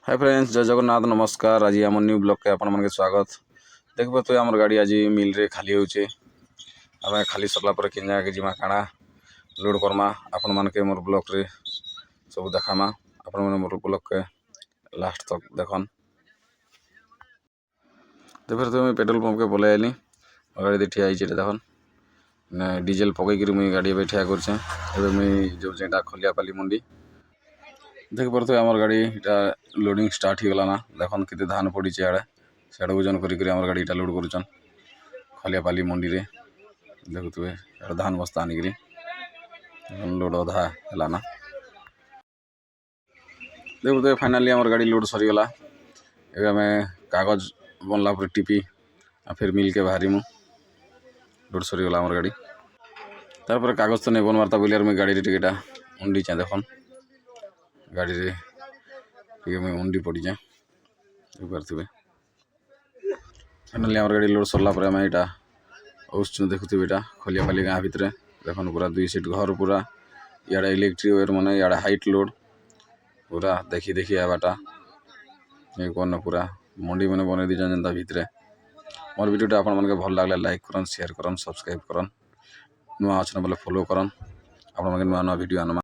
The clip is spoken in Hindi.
हाय फ्रेंड्स, जय जगन्नाथ नमस्कार। आज आम न्यू ब्लॉग के आपण मन के स्वागत। देखो तो आम गाड़ी आज मिल रे खाली होचे। आम खाली सरला पर किन जाके जिमा काଣା लोड करमा आपण मन के मोर ब्लॉग रे सब देखामा। आपण मन मोर ब्लॉग के लास्ट तक देखन। देखो तो मैं पेट्रोल पंप के बोले आइली गाड़ी दे ठिया आइचे देखन ने डीजल पकई करी मुई गाड़ी पे ठिया करछे। एबे मुई जो जेटा खलियापाली मंडी देख पारे आम गाड़ी इटा लोडिंग स्टार्ट हो गला ना। देखन केते धान पड़ी आड़े सियाड़े ओजन करी आम गाड़ी लोड करुचन खलियापाली मंडी रे। देखुए धान बस्ता आनिकी लोड अधा है ना। देखो फाइनाली आम गाड़ी लोड सरीगला। एबे आम कागज बनला पर टीपी फिर मिल के बाहरी मु लोड सरीगला आम गाड़ी। तार कागज तो नहीं बनवार्ता बोलियार मुई गाड़ी रे टिकेटा उंडी चा देखन गाड़ी रे टे मुई उंडी पड़ी जाए देखुए। फाइनाली आम गाड़ी लोड सरला आम यहाँ औसुँ देखुए यहाँ खलियापाली गाँ भितर देखन पूरा 2 सीट घर पूरा इे इलेक्ट्रिक वेयर मन इे हाइट लोड पूरा देखी देखी आवाटा ये कौन पूरा मंडी मैंने बन दी जनता भितर। मोर वीडियो आपण मन के भल लागले लाइक करन शेयर करन सब्सक्राइब करन नुआ अच्छे बोले फॉलो करन आपण मन नुआ नुआ वीडियो आनमा।